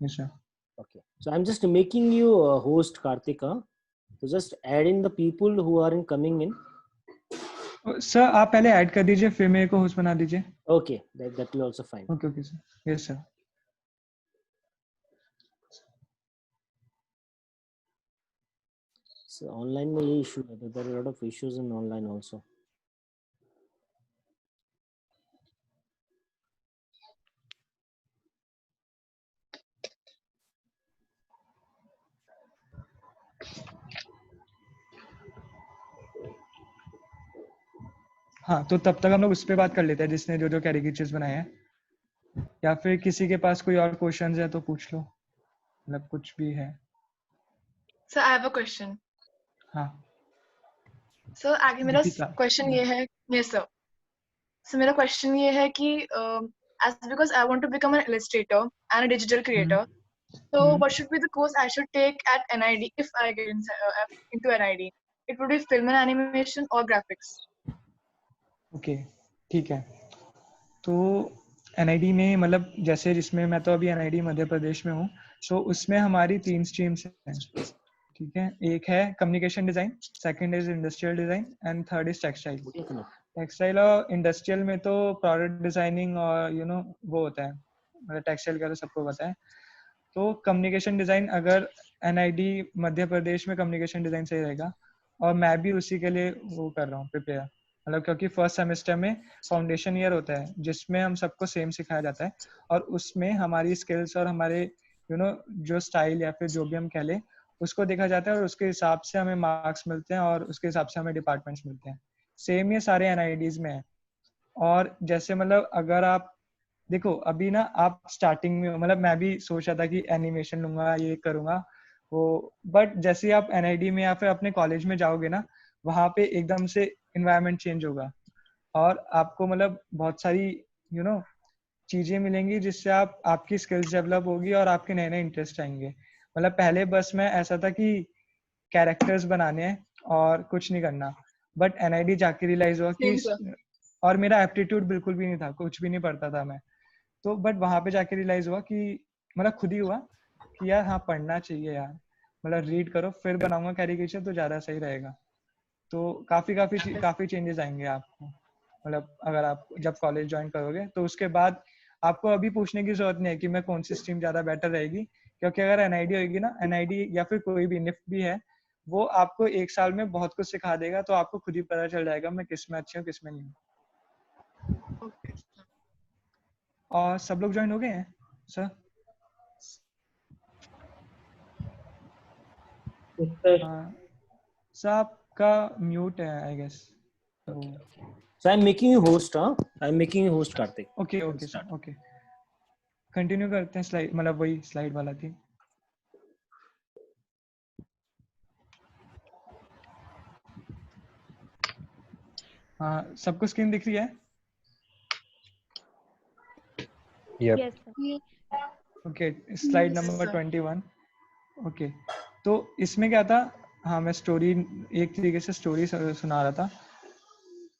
Yes, sir. Okay. So I'm just making you a host, Kartika. So just add in the people who are coming in. Sir आप पहले add कर दीजिए फिर मेरे को host बना दीजिए. Okay, that will also fine. Okay, okay, sir. Yes, sir. So online में ये issue है. There are a lot of issues in online also. हाँ तो तब तक हम लोग उस पर बात कर लेते हैं जिसने जो जो कैरिकेचर्स बनाए हैं, या फिर किसी के पास कोई और क्वेश्चंस है तो पूछ लो, मतलब कुछ भी है. Sir, I have a question. हाँ. Sir, आगे मेरा दीपिका. question ये है, yes sir. So मेरा question ये है कि as because I want to become an illustrator and a digital creator, so what should be the course I should take at NID if I get into NID? It would be film and animation or graphics. Okay, ठीक है. तो NID में मतलब जैसे जिसमें मैं तो अभी एनआईडी मध्य प्रदेश में हूँ, सो उसमें हमारी 3 स्ट्रीम्स हैं. ठीक है, एक है communication design, second is industrial design and third is textile. Textile और इंडस्ट्रियल में तो प्रोडक्ट डिजाइनिंग और वो होता है, मतलब टेक्सटाइल का तो सबको पता है. तो कम्युनिकेशन डिजाइन अगर एनआईडी मध्य प्रदेश में कम्युनिकेशन डिजाइन सही रहेगा, और मैं भी उसी के लिए वो कर रहा हूँ प्रिपेयर, मतलब क्योंकि फर्स्ट सेमेस्टर में फाउंडेशन ईयर होता है जिसमें हम सबको सेम सिखाया जाता है, और उसमें हमारी स्किल्स और हमारे जो स्टाइल या फिर जो भी हम कह लें उसको देखा जाता है, और उसके हिसाब से हमें मार्क्स मिलते हैं और उसके हिसाब से हमें डिपार्टमेंट्स मिलते हैं. सेम ये सारे एनआईडीज में है. और जैसे मतलब अगर आप देखो अभी ना आप स्टार्टिंग में, मतलब मैं भी सोच रहा था कि एनिमेशन लूंगा, ये करूंगा वो, बट जैसे ही आप एनआईडी में या फिर अपने कॉलेज में जाओगे ना, वहां पे एकदम से एनवायरनमेंट चेंज होगा और आपको मतलब बहुत सारी चीजें मिलेंगी जिससे आपकी स्किल्स डेवलप होगी और आपके नए नए इंटरेस्ट आएंगे. मतलब पहले बस में ऐसा था कि कैरेक्टर्स बनाने हैं और कुछ नहीं करना, बट एनआईडी जाके रियलाइज हुआ कि, और मेरा एप्टीट्यूड बिल्कुल भी नहीं था, कुछ भी नहीं पढ़ता था मैं तो, बट वहां पे जाके रियलाइज हुआ कि मतलब खुद ही हुआ कि यार हाँ पढ़ना चाहिए यार, मतलब रीड करो फिर बनाऊंगा कैरिकेचर तो ज्यादा सही रहेगा. तो काफी चेंजेस आएंगे आपको, मतलब अगर आप जब कॉलेज ज्वाइन करोगे तो उसके बाद आपको अभी पूछने की जरूरत नहीं है कि मैं कौन सी स्ट्रीम ज्यादा बेटर रहेगी, क्योंकि अगर एनआईडी होगी ना, एनआईडी या फिर कोई भी निफ्ट भी है, वो आपको 1 साल में बहुत कुछ सिखा देगा, तो आपको खुद ही पता चल जाएगा मैं किस में अच्छी हूँ किस में नहीं हूँ. और सब लोग ज्वाइन हो गए हैं सर? सर आपका म्यूट है I guess. So I'm making you host, I'm making you host, Kartik. Okay sir, okay continue करते हैं. स्लाइड मतलब वही स्लाइड वाला थी. हाँ सबको स्क्रीन दिख रही है? Yes. Okay, slide number 21. Okay, तो इसमें क्या था, हाँ मैं स्टोरी एक तरीके से स्टोरी सुना रहा था,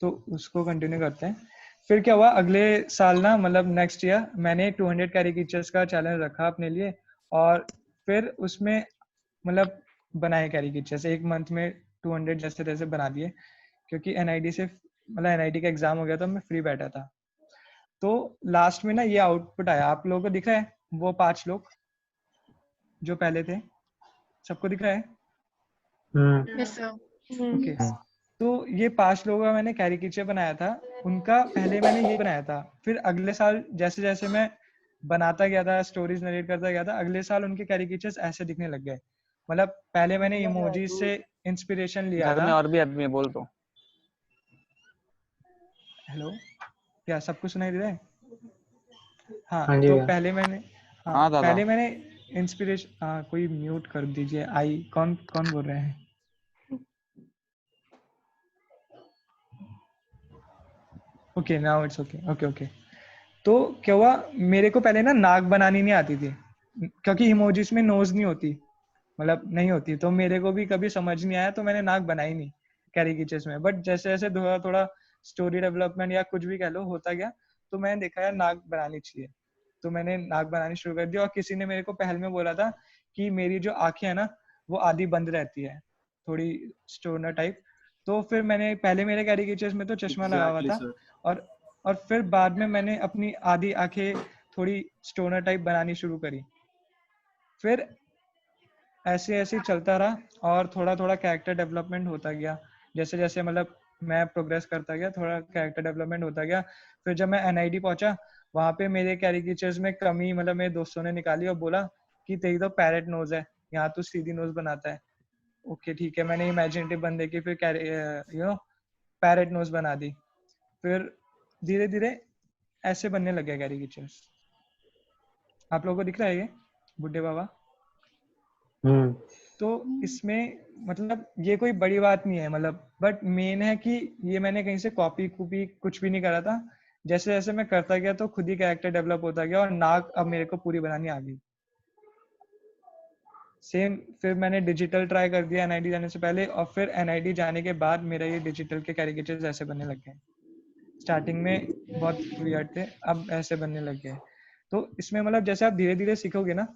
तो उसको कंटिन्यू करते हैं. फिर क्या हुआ अगले साल ना, मतलब नेक्स्ट ईयर मैंने 200 कैरिकेचर्स का चैलेंज रखा अपने लिए, और फिर उसमें मतलब बनाए कैरिकेचर्स एक मंथ में 200 जैसे तैसे बना दिए, क्योंकि एनआईडी से मतलब एनआईडी का एग्जाम हो गया था, मैं फ्री बैठा था. तो लास्ट में ना ये आउटपुट आया, आप लोगों को दिख रहा है वो 5 लोग जो पहले थे, सबको दिख रहा है? Yes sir. ओके, तो ये 5 लोगों का मैंने कैरिकेचर बनाया था. उनका पहले मैंने ये बनाया था, फिर अगले साल जैसे जैसे मैं बनाता गया था, स्टोरीज नरेट करता गया था, अगले साल उनके कैरिकेचर्स ऐसे दिखने लग गए. मतलब पहले मैंने इमोजीज से इंस्पिरेशन लिया था. और भी आदमी बोल तो. हेलो, क्या सबको सुनाई दे रहा है? हाँ हाँ तो जी, पहले मैंने इंस्पिरेशन, कोई म्यूट कर दीजिए. कौन बोल रहे हैं? Okay now it's okay. तो क्या हुआ, मेरे को पहले ना नाक बनानी नहीं आती थी, क्योंकि इमोजीज में नोज नहीं होती, मतलब नहीं होती, तो मेरे को भी कभी समझ नहीं आया, तो मैंने नाक बनाई नहीं कैरिकेचर्स में. बट जैसे जैसे थोड़ा थोड़ा स्टोरी डेवलपमेंट या कुछ भी कह लो होता गया, तो मैंने देखा यार नाक बनानी चाहिए. तो मैंने नाक बनानी शुरू कर दी। और किसी ने मेरे को पहल में बोला था कि मेरी जो आंखें है ना वो आधी बंद रहती है, थोड़ी स्टोनर टाइप। तो फिर मैंने पहले मेरे कैरिकेचर्स में तो चश्मा लगा हुआ था, और फिर बाद में मैंने अपनी आधी आंखें थोड़ी स्टोनर टाइप बनानी शुरू करी। फिर ऐसे ऐसे चलता रहा और थोड़ा थोड़ा कैरेक्टर डेवलपमेंट होता गया। जैसे जैसे मतलब मैं प्रोग्रेस करता गया, थोड़ा कैरेक्टर डेवलपमेंट होता गया। फिर जब मैं एनआईडी पहुंचा, वहां पे मेरे कैरिकेचर्स में कमी मतलब मेरे दोस्तों ने निकाली और बोला कि तेरी तो पैरेट नोज है, यहाँ तू सीधी नोज बनाता है। ओके ठीक है, मैंने इमेजिनेटिव बंदे की फिर पैरेट नोज बना दी। फिर धीरे धीरे ऐसे बनने लग गया कैरिकेचर्स। आप लोगों को दिख रहा है ये बुड्ढे बाबा? तो इसमें मतलब ये कोई बड़ी बात नहीं है मतलब, बट मेन है कि ये मैंने कहीं से कॉपी कुछ भी नहीं करा था। जैसे जैसे मैं करता गया तो खुद ही कैरेक्टर डेवलप होता गया, और नाक अब मेरे को पूरी बनानी आ गई। सेम फिर मैंने डिजिटल ट्राई कर दिया एनआईडी जाने से पहले, और फिर एनआईडी जाने के बाद मेरा ये डिजिटल के कैरिकेचर्स ऐसे बनने लग गए। स्टार्टिंग में बहुत वियर्ड थे, अब ऐसे बनने लग गए। तो इसमें मतलब जैसे आप धीरे धीरे सीखोगे ना,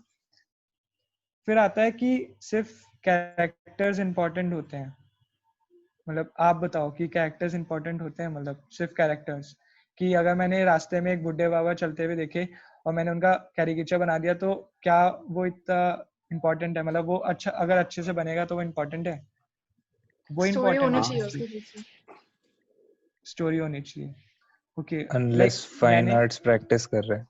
फिर आता है कि सिर्फ कैरेक्टर्स इंपॉर्टेंट होते हैं। मतलब आप बताओ कि कैरेक्टर्स इंपॉर्टेंट होते हैं, मतलब सिर्फ कैरेक्टर्स, कि अगर मैंने रास्ते में एक बुड्ढे बाबा चलते हुए देखे और मैंने उनका कैरिकेचर बना दिया, तो क्या वो इतना इंपॉर्टेंट है? मतलब वो अच्छा, अगर अच्छे से बनेगा तो वो इंपॉर्टेंट है, वो स्टोरी होनी इंपॉर्टेंट चाहिए है। उसके पीछे। स्टोरी होनी चाहिए। ओके अनलेस फाइन मैंने आर्ट्स प्रैक्टिस कर रहे हैं।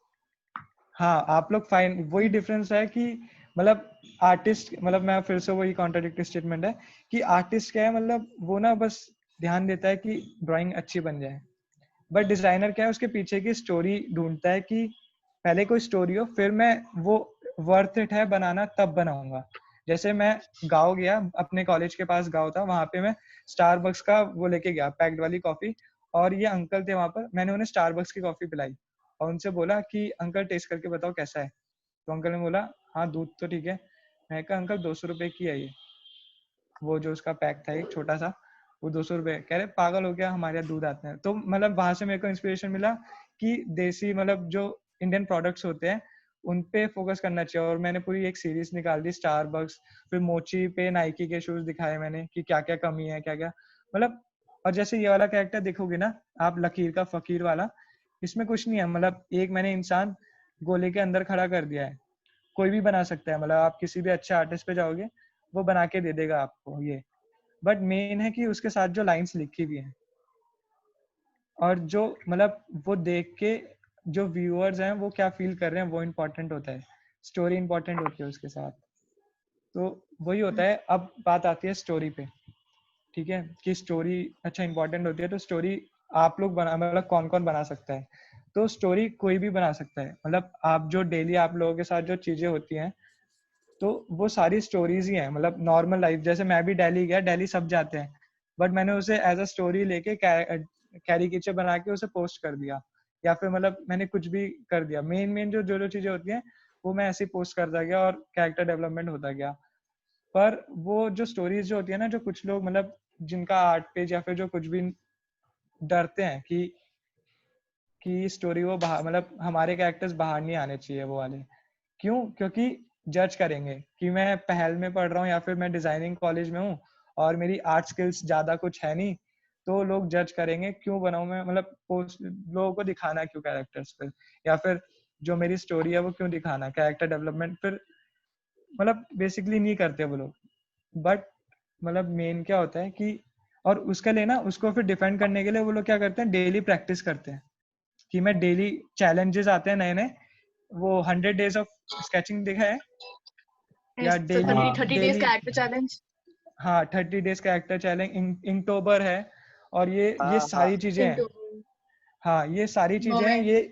हाँ, आप लोग फाइन, वही डिफरेंस है कि मतलब आर्टिस्ट, मतलब मैं फिर से वही कॉन्ट्राडिक्टरी स्टेटमेंट है कि आर्टिस्ट क्या है, मतलब वो ना बस ध्यान देता है कि ड्राइंग अच्छी बन जाए, बट डिजाइनर क्या है, उसके पीछे की स्टोरी ढूंढता है कि पहले कोई स्टोरी हो, फिर मैं वो वर्थ इट है बनाना तब बनाऊंगा। जैसे मैं गाँव गया, अपने कॉलेज के पास गाँव था, वहां पे मैं स्टारबक्स का वो लेके गया, पैक्ड वाली कॉफी, और ये अंकल थे वहां पर, मैंने उन्हें स्टारबक्स की कॉफी पिलाई और उनसे बोला कि अंकल टेस्ट करके बताओ कैसा है। तो अंकल ने बोला हाँ दूध तो ठीक है। मैं कहा अंकल 200 रुपए की है ये, वो जो उसका पैक था एक छोटा सा, वो 200 रुपए। कह रहे पागल हो गया, हमारे यहाँ दूध आते हैं। तो मतलब वहां से मेरे को इंस्पिरेशन मिला कि देसी मतलब जो इंडियन प्रोडक्ट्स होते हैं उन पे फोकस करना चाहिए। और मैंने पूरी एक सीरीज निकाल दी, स्टारबक्स, फिर मोची पे नाइकी के शूज दिखाए मैंने कि क्या क्या कमी है, क्या क्या मतलब। और जैसे ये वाला कैरेक्टर देखोगे ना आप, लकीर का फकीर वाला, इसमें कुछ नहीं है, मतलब एक मैंने इंसान गोले के अंदर खड़ा कर दिया है, कोई भी बना सकता है। मतलब आप किसी भी अच्छे आर्टिस्ट पे जाओगे, वो बना के दे देगा आपको ये। बट मेन है कि उसके साथ जो लाइंस लिखी हुई हैं, और जो मतलब वो देख के जो व्यूअर्स हैं वो क्या फील कर रहे हैं, वो इम्पोर्टेंट होता है। स्टोरी इम्पोर्टेंट होती है उसके साथ। तो वही होता है। अब बात आती है स्टोरी पे, ठीक है, कि स्टोरी अच्छा इंपॉर्टेंट होती है। तो स्टोरी आप लोग बना, मतलब कौन कौन बना सकता है? तो स्टोरी कोई भी बना सकता है। मतलब आप जो डेली आप लोगों के साथ जो चीजें होती हैं, तो वो सारी स्टोरीज ही हैं। मतलब नॉर्मल लाइफ, जैसे मैं भी दिल्ली गया, दिल्ली सब जाते हैं, बट मैंने उसे एज अ स्टोरी लेके कैरिकेचर बना के उसे पोस्ट कर दिया, या फिर मतलब मैंने कुछ भी कर दिया। मेन मेन जो जो चीजें होती हैं वो मैं ऐसे ही पोस्ट करता गया और कैरेक्टर डेवलपमेंट होता गया। पर वो जो स्टोरीज जो होती है ना, जो कुछ लोग मतलब जिनका आर्ट पेज या फिर जो कुछ भी डरते हैं कि स्टोरी वो बाहर, मतलब हमारे कैरेक्टर्स बाहर नहीं आने चाहिए वो वाले। क्यों? क्योंकि जज करेंगे कि मैं पहल में पढ़ रहा हूँ या फिर मैं डिजाइनिंग कॉलेज में हूँ और मेरी आर्ट स्किल्स ज्यादा कुछ है नहीं, तो लोग जज करेंगे क्यों बनाऊं मैं, मतलब पोस्ट लोगों को दिखाना क्यों कैरेक्टर्स पे, या फिर जो मेरी स्टोरी है वो क्यों दिखाना, कैरेक्टर डेवलपमेंट फिर मतलब बेसिकली नहीं करते वो लोग। बट मतलब मेन क्या होता है कि, और उसके लिए ना उसको फिर डिफेंड करने के लिए वो लोग क्या करते हैं, डेली प्रैक्टिस करते हैं कि मैं डेली, चैलेंजेस आते हैं नए नए, वो 100 डेज ऑफ स्केचिंग देखा है या Yes, so daily 30 days daily? character challenge. हाँ 30 डेज का एक्टर चैलेंज, इंकटोबर है, और ये सारी चीजें हैं। Into हाँ ये सारी चीजें हैं moment. ये।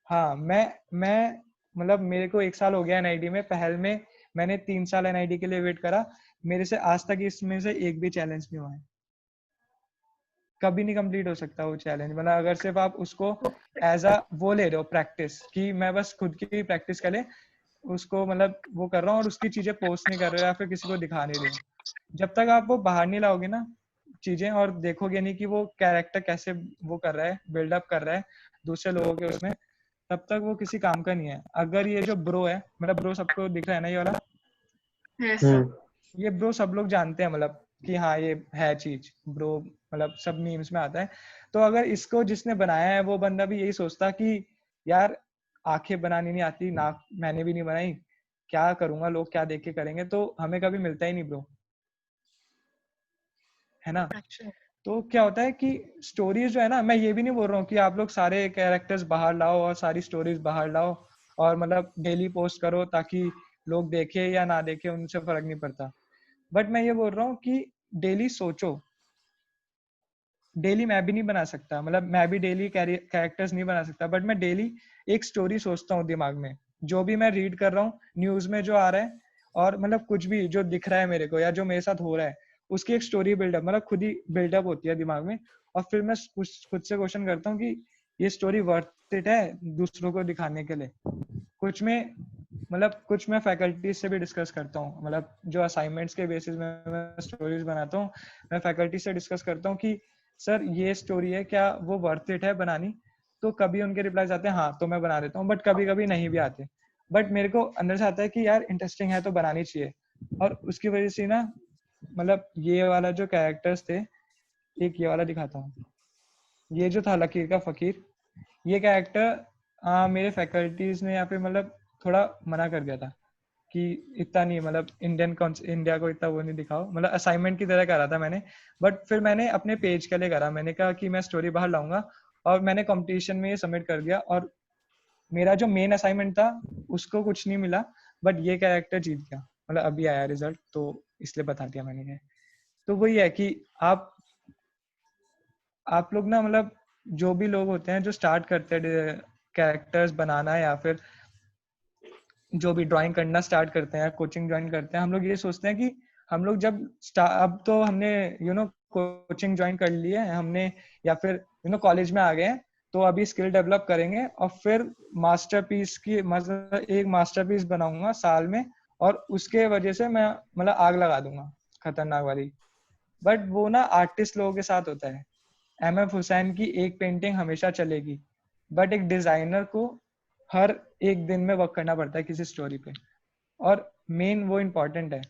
हाँ मैं मतलब मेरे को 1 साल हो गया एनआईडी में, पहल में मैंने 3 साल एनआईडी के लिए वेट करा, मेरे से आज तक इसमें से एक भी चैलेंज नहीं हुआ है, कभी नहीं कंप्लीट हो सकता वो चैलेंज। मतलब अगर सिर्फ आप उसको एज अ वो ले रहे हो प्रैक्टिस, कि मैं बस खुद की प्रैक्टिस कर ले उसको, मतलब वो कर रहा हूँ और उसकी चीजें पोस्ट नहीं कर रहे हो या फिर किसी को दिखा नहीं रहे हो, जब तक आप वो बाहर नहीं लाओगे ना चीजें, और देखोगे नहीं कि वो कैरेक्टर कैसे वो कर रहा है, बिल्डअप कर रहा है दूसरे लोगों के उसमें, तब तक वो किसी काम का नहीं है। अगर ये जो ब्रो है, मतलब ब्रो सबको दिख रहा है ना ये वाला, Yes, sir. ये ब्रो सब लोग जानते हैं, मतलब कि हाँ ये है चीज ब्रो, मतलब सब मीम्स में आता है। तो अगर इसको जिसने बनाया है वो बंदा भी यही सोचता कि यार आंखें बनानी नहीं आती, नाक मैंने भी नहीं बनाई, क्या करूंगा, लोग क्या देख के करेंगे, तो हमें कभी मिलता ही नहीं ब्रो, है ना। Actually. तो क्या होता है कि स्टोरीज जो है ना, मैं ये भी नहीं बोल रहा हूँ कि आप लोग सारे कैरेक्टर्स बाहर लाओ और सारी स्टोरीज बाहर लाओ और मतलब डेली पोस्ट करो ताकि लोग देखे या ना देखे उनसे फर्क नहीं पड़ता। बट मैं ये बोल रहा हूँ कि डेली सोचो। डेली मैं भी नहीं बना सकता, मतलब मैं भी डेली कैरेक्टर्स नहीं बना सकता, बट मैं डेली एक स्टोरी सोचता हूँ दिमाग में, जो भी मैं रीड कर रहा हूँ, न्यूज में जो आ रहा है, और मतलब कुछ भी जो दिख रहा है मेरे को या जो मेरे साथ हो रहा है, उसकी एक स्टोरी बिल्डअप, मतलब खुद ही बिल्डअप होती है दिमाग में। और फिर मैं खुद से क्वेश्चन करता हूँ कि ये स्टोरी वर्थ इट है दूसरों को दिखाने के लिए। कुछ में मतलब कुछ मैं फैकल्टी से भी डिस्कस करता हूँ, मतलब जो असाइनमेंट्स के बेसिस में मैं स्टोरीज बनाता हूँ, मैं फैकल्टी से डिस्कस करता हूँ कि सर ये स्टोरी है, क्या वो वर्थ इट है बनानी। तो कभी उनके रिप्लाईज आते हैं हाँ तो मैं बना देता हूँ, बट कभी कभी नहीं भी आते। बट मेरे को अंदर से आता है कि यार इंटरेस्टिंग है तो बनानी चाहिए। और उसकी वजह से ना, मतलब ये वाला जो कैरेक्टर्स थे, एक ये वाला दिखाता हूँ, ये जो था लकीर का फकीर, ये कैरेक्टर मेरे फैकल्टीज ने या फिर मतलब थोड़ा मना कर दिया था कि इतना नहीं, मतलब इंडिया को इतना वो नहीं दिखाओ, मतलब असाइनमेंट की तरह करा था मैंने। बट फिर मैंने अपने पेज के लिए करा, मैंने कहा कि मैं स्टोरी बाहर लाऊंगा, और मैंने कंपटीशन में ये सबमिट कर दिया। और मेरा जो मेन असाइनमेंट था उसको कुछ नहीं मिला, बट ये कैरेक्टर जीत गया, मतलब अभी आया रिजल्ट, तो इसलिए बता दिया मैंने ये। तो वही है कि आप लोग ना, मतलब जो भी लोग होते हैं जो स्टार्ट करते हैं कैरेक्टर्स बनाना या फिर जो भी ड्राइंग करना स्टार्ट करते हैं, कोचिंग ज्वाइन करते हैं, हम लोग ये सोचते हैं कि हम लोग जब अब तो हमने कोचिंग ज्वाइन कर ली है हमने, या फिर कॉलेज में आ गए हैं, तो अभी स्किल डेवलप करेंगे और फिर मास्टरपीस की, मतलब एक मास्टरपीस बनाऊंगा साल में, और उसके वजह से मैं मतलब आग लगा दूंगा खतरनाक वाली। बट वो ना आर्टिस्ट लोगों के साथ होता है। एमएफ हुसैन की एक पेंटिंग हमेशा चलेगी, बट एक डिजाइनर को हर एक दिन में वर्क करना पड़ता है किसी स्टोरी पे, और मेन वो इम्पोर्टेंट है।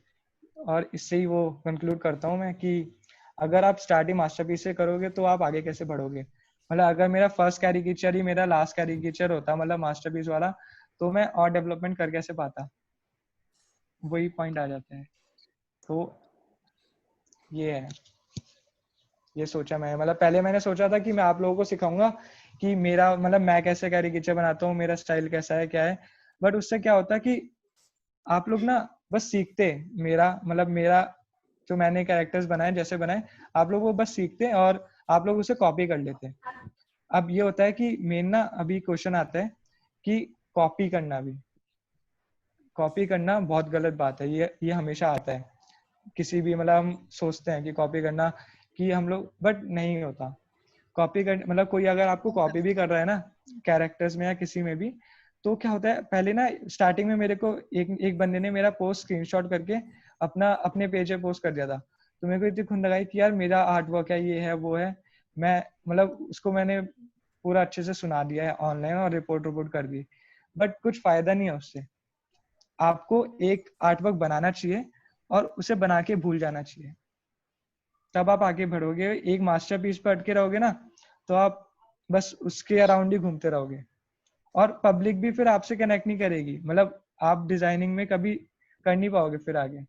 और इससे ही वो कंक्लूड करता हूँ मैं कि अगर आप स्टार्टिंग मास्टरपीस से करोगे तो आप आगे कैसे बढ़ोगे। मतलब अगर मेरा फर्स्ट कैरिकेचर ही मेरा लास्ट कैरिकेचर होता, मतलब मास्टरपीस वाला, तो मैं और डेवलपमेंट कर कैसे पाता, वही पॉइंट आ जाता है। तो ये है, ये सोचा मैं, मतलब पहले मैंने सोचा था कि मैं आप लोगों को सिखाऊंगा कि मेरा मतलब मैं कैसे कैरिकेचर बनाता हूँ, मेरा स्टाइल कैसा है क्या है। बट उससे क्या होता है कि आप लोग ना बस सीखते, मेरा जो मैंने कैरेक्टर्स बनाए जैसे बनाए, आप लोग वो बस सीखते हैं और आप लोग उसे कॉपी कर लेते हैं। अब ये होता है कि मेन ना अभी क्वेश्चन आता है कि कॉपी करना बहुत गलत बात है, ये हमेशा आता है। किसी भी मतलब हम सोचते हैं कि कॉपी करना, कि हम लोग, बट नहीं होता कॉपी कर, मतलब कोई अगर आपको कॉपी भी कर रहा है ना कैरेक्टर्स में या किसी में भी, तो क्या होता है, पहले ना स्टार्टिंग में मेरे को एक बंदे ने मेरा पोस्ट स्क्रीनशॉट करके अपने पेज पे पोस्ट कर दिया था। तो मेरे को इतनी खुंद लगाई कि यार मेरा आर्ट वर्क है, ये है वो है। मैं मतलब उसको मैंने पूरा अच्छे से सुना दिया है ऑनलाइन और रिपोर्ट कर दी, बट कुछ फायदा नहीं है उससे। आपको एक आर्ट वर्क बनाना चाहिए और उसे बना के भूल जाना चाहिए, तब आप आगे बढ़ोगे। एक मास्टरपीस पर अटके रहोगे ना, तो आप बस उसके अराउंड ही घूमते रहोगे, और पब्लिक भी फिर आपसे कनेक्ट नहीं करेगी, मतलब आप डिजाइनिंग में कभी कर नहीं पाओगे फिर आगे।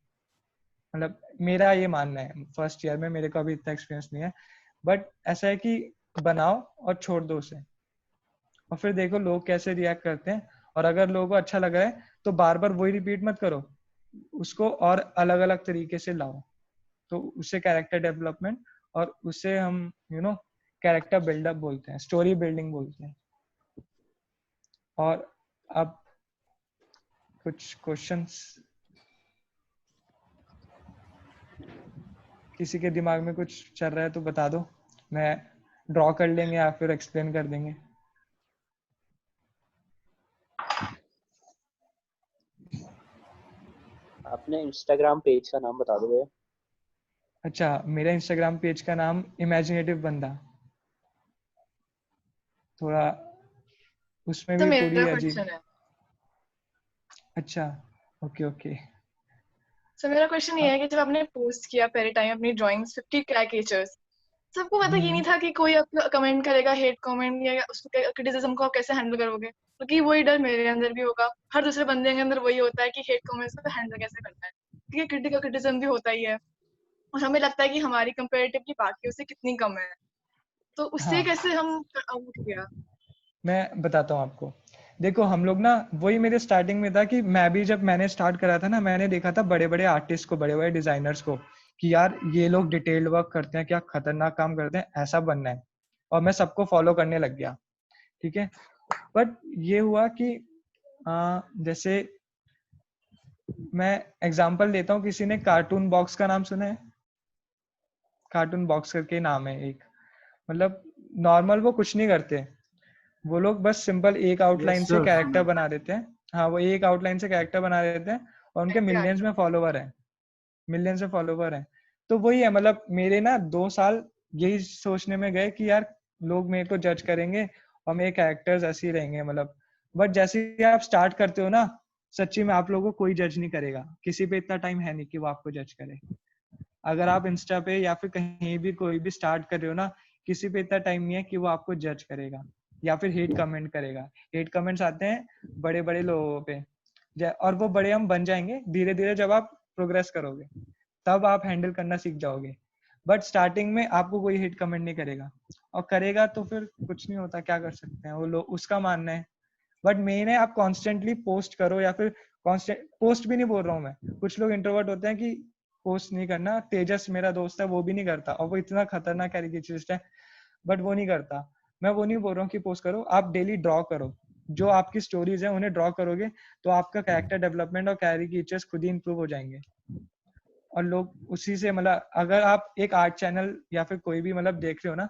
मतलब मेरा ये मानना है, फर्स्ट ईयर में मेरे को अभी इतना एक्सपीरियंस नहीं है, बट ऐसा है कि बनाओ और छोड़ दो उसे, और फिर देखो लोग कैसे रिएक्ट करते हैं। और अगर लोगों को अच्छा लग रहा है तो बार बार वही रिपीट मत करो, उसको और अलग अलग तरीके से लाओ। तो उससे कैरेक्टर डेवलपमेंट, और उससे हम कैरेक्टर बिल्डअप बोलते हैं, स्टोरी बिल्डिंग बोलते हैं। और अब कुछ क्वेश्चंस किसी के दिमाग में कुछ चल रहा है तो बता दो, मैं ड्रॉ कर लेंगे या फिर एक्सप्लेन कर देंगे। अपने इंस्टाग्राम पेज का नाम बता दो भैया। अच्छा, मेरा इंस्टाग्राम पेज का नाम इमेजिनेटिव बंदा, थोड़ा उसमें तो भी मेरा पूरी क्वेश्चन अजीब। है, अच्छा, ओके ओके। सो मेरा क्वेश्चन ये है कि जब आपने पोस्ट किया पहले टाइम अपनी ड्राइंग्स 50 कैरेक्टर्स, सबको पता ये नहीं था कि कोई आपको कमेंट करेगा, हेट कमेंट या उसको क्रिटिसिज्म को आप कैसे हैंडल करोगे, क्योंकि वही डर मेरे अंदर भी होगा, हर दूसरे बंदे के अंदर वही होता है कि हेट कमेंट्स को हैंडल कैसे करना है, क्योंकि क्रिटिकल क्रिटिसिज्म भी होता ही है और हमें लगता है कि हमारी कंपैरेटिवली बाकियों से कितनी कम है, तो उससे हाँ, कैसे हम आउट किया। मैं बताता हूँ आपको। देखो हम लोग ना, वही मेरे स्टार्टिंग में था कि मैं भी जब मैंने स्टार्ट करा था ना, मैंने देखा था बड़े बड़े आर्टिस्ट को, बड़े बड़े डिजाइनर्स को, कि यार ये लोग डिटेल्ड वर्क करते हैं, क्या खतरनाक काम करते हैं, ऐसा बनना है। और मैं सबको फॉलो करने लग गया, ठीक है। बट ये हुआ कि जैसे मैं एग्जांपल देता हूँ, किसी ने कार्टून बॉक्स का नाम सुना है? कार्टून बॉक्स करके नाम है एक, मतलब नॉर्मल वो कुछ नहीं करते, वो लोग बस सिंपल एक आउटलाइन Yes, से sir. कैरेक्टर बना देते हैं। हाँ, वो एक आउटलाइन से कैरेक्टर बना देते हैं और उनके मिलियंस में फॉलोवर हैं, मिलियंस में फॉलोवर हैं। तो वही है, मतलब मेरे ना 2 साल यही सोचने में गए कि यार लोग मेरे को जज करेंगे और मेरे कैरेक्टर्स ऐसे ही रहेंगे, मतलब। बट जैसे ही आप स्टार्ट करते हो ना, सच्ची में आप लोगों को कोई जज नहीं करेगा, किसी पे इतना टाइम है नहीं कि वो आपको जज करे। अगर आप इंस्टा पे या फिर कहीं भी कोई भी स्टार्ट कर रहे हो ना, किसी पे इतना टाइम नहीं है कि वो आपको जज करेगा या फिर हेट कमेंट करेगा। हेट कमेंट्स आते हैं बड़े बड़े लोगों पे, और वो बड़े हम बन जाएंगे धीरे धीरे, जब आप प्रोग्रेस करोगे तब आप हैंडल करना सीख जाओगे। बट स्टार्टिंग में आपको कोई हेट कमेंट नहीं करेगा, और करेगा तो फिर कुछ नहीं होता, क्या कर सकते हैं, वो लोग उसका मानना है। बट मेन है आप कॉन्स्टेंटली पोस्ट करो, या फिर कॉन्स्टेंट पोस्ट भी नहीं बोल रहा हूँ मैं, कुछ लोग इंट्रोवर्ट होते हैं कि पोस्ट नहीं करना। तेजस मेरा दोस्त है, वो भी नहीं करता, और वो इतना खतरनाक कैरिकेचरिस्ट है, बट वो नहीं करता। मैं वो नहीं बोल रहा हूँ कि पोस्ट करो, आप डेली ड्रॉ करो, जो आपकी स्टोरीज है उन्हें ड्रॉ करोगे तो आपका कैरेक्टर डेवलपमेंट और कैरिकेचर्स खुद ही इंप्रूव हो जाएंगे। और लोग उसी से, मतलब अगर आप एक आर्ट चैनल या फिर कोई भी मतलब देख रहे हो ना,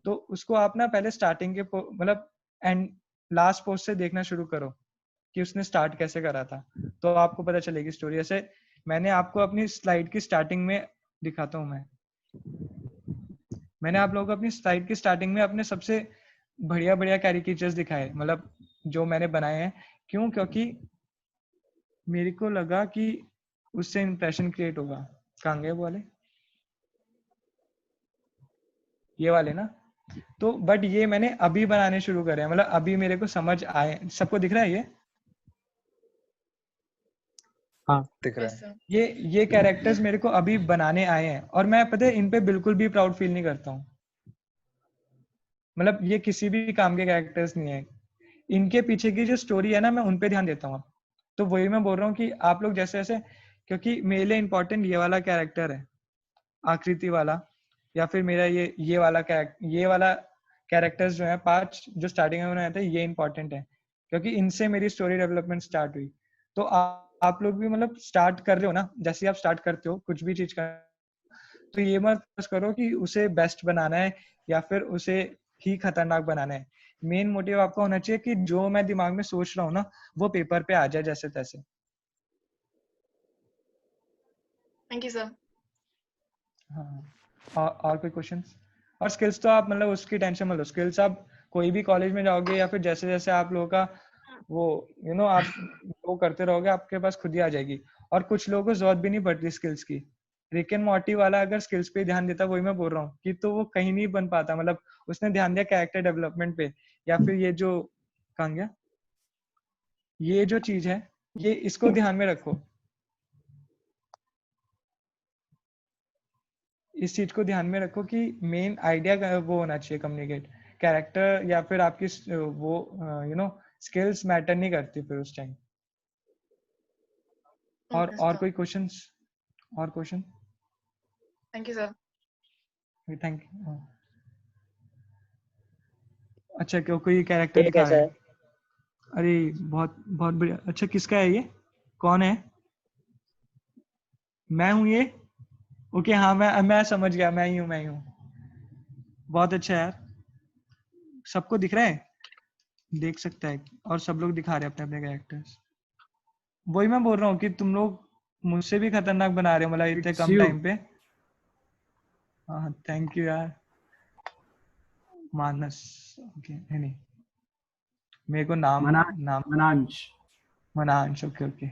तो उसको आप ना पहले स्टार्टिंग के मतलब एंड लास्ट पोस्ट से देखना शुरू करो कि उसने स्टार्ट कैसे करा था, तो आपको पता चलेगी स्टोरी। ऐसे मैंने आपको अपनी स्लाइड की स्टार्टिंग में दिखाता हूँ, मैंने आप लोगों को अपनी स्लाइड की स्टार्टिंग में अपने सबसे बढ़िया बढ़िया कैरिकेचर्स दिखाए, मतलब जो मैंने बनाए हैं। क्यों? क्योंकि मेरे को लगा कि उससे इंप्रेशन क्रिएट होगा। कहाँ गए वो वाले? ये वाले ना। तो बट ये मैंने अभी बनाने शुरू करे हैं, मतलब अभी मेरे को समझ आए। सबको दिख रहा है ये? हाँ, दिख रहा यस है। सर। ये कैरेक्टर्स मेरे को अभी बनाने आए हैं, और मैं पता है इन पे बिल्कुल भी प्राउड फील नहीं करता हूँ। मतलब ये किसी भी काम के कैरेक्टर्स नहीं है, इनके पीछे की जो स्टोरी है ना, मैं उन पे ध्यान देता हूँ। तो वही मैं बोल रहा हूँ कि आप लोग जैसे जैसे, क्योंकि मेरे लिए इम्पोर्टेंट ये वाला कैरेक्टर है, आकृति वाला, या फिर मेरा ये वाला कैरेक्टर्स जो है 5 जो स्टार्टिंग में बनाए थे, ये इंपॉर्टेंट है, क्योंकि इनसे मेरी स्टोरी डेवलपमेंट स्टार्ट हुई। तो आप लोग भी मतलब स्टार्ट कर रहे हो ना, जैसे आप स्टार्ट करते हो कुछ भी चीज का, तो ये मत फोकस करो कि उसे बेस्ट बनाना है या फिर उसे ही खतरनाक बनाना है। मेन मोटिव आपका होना चाहिए कि जो मैं दिमाग में सोच रहा हूँ ना, वो पेपर पे आ जाए जैसे तैसे। Thank you sir. हाँ, और कोई क्वेश्चंस? और स्किल्स तो आप मतलब उसकी टेंशन मत लो, स्किल्स आप कोई भी कॉलेज में जाओगे या फिर जैसे जैसे आप लोगों का वो आप वो करते रहोगे, आपके पास खुद ही आ जाएगी। और कुछ लोगों को जरूरत भी नहीं पड़ती स्किल्स की। रिक एंड मॉर्टी वाला अगर स्किल्स पे ध्यान देता, वही मैं बोल रहा हूँ कि, तो वो कहीं नहीं बन पाता। मतलब उसने ध्यान दिया कैरेक्टर डेवलपमेंट पे, या फिर ये जो कहाँ गया, ये जो चीज है, ये इसको ध्यान में रखो, इस चीज को ध्यान में रखो कि मेन आइडिया वो होना चाहिए कम्युनिकेट। कैरेक्टर या फिर आपकी वो स्किल्स मैटर नहीं करती फिर उस टाइम। और कोई क्वेश्चंस? और question? Thank you sir. Thank you. अच्छा, क्यों कोई कैरेक्टर ये दिखा रहा कैसा है? है? अरे बहुत बहुत बढ़िया। अच्छा, किसका है ये? कौन है? मैं हूँ ये? ओके, हाँ, मैं समझ गया, मैं ही हूँ। बहुत अच्छा यार, सबको दिख रहा है, देख सकता है, और सब लोग दिखा रहे हैं अपने अपने कैरेक्टर्स। वही मैं बोल रहा हूँ कि तुम लोग मुझसे भी खतरनाक बना रहे हो, मतलब इतने It's कम you. टाइम पे। हाँ, थैंक यू यार मानस। ओके, नहीं मेरे को नाम नाम मनांश। मनांश, ओके ओके।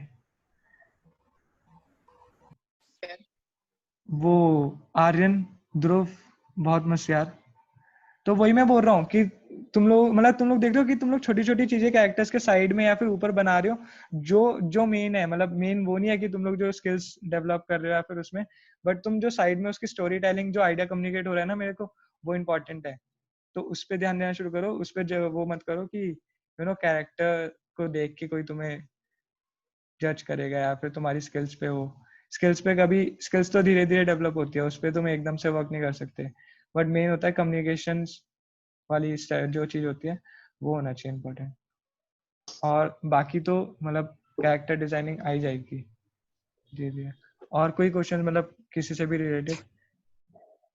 वो आर्यन, ध्रुव, बहुत मस्त यार। तो वही मैं बोल रहा हूँ कि तुम लोग देख रहे हो कि तुम लोग छोटी छोटी चीजें कैरेक्टर्स के साइड में या फिर ऊपर बना रहे हो। जो मेन है, मतलब मेन वो नहीं है कि तुम लोग जो स्किल्स डेवलप कर रहे हो या फिर उसमें, बट तुम जो साइड में उसकी स्टोरी टेलिंग, जो आइडिया कम्युनिकेट हो रहा है ना मेरे को, वो इम्पोर्टेंट है। तो उस पर ध्यान देना शुरू करो। उस पर जो वो मत करो कि कैरेक्टर को देख के कोई तुम्हें जज करेगा या फिर तुम्हारी स्किल्स पे हो। स्किल्स तो धीरे धीरे डेवलप होती है, उस पर तुम एकदम से वर्क नहीं कर सकते। बट मेन होता है कम्युनिकेशन वाली जो चीज होती है, वो होना चाहिए इम्पोर्टेंट। और बाकी तो मतलब कैरेक्टर डिजाइनिंग आई जाएगी जी जी। और कोई क्वेश्चन मतलब किसी से भी रिलेटेड?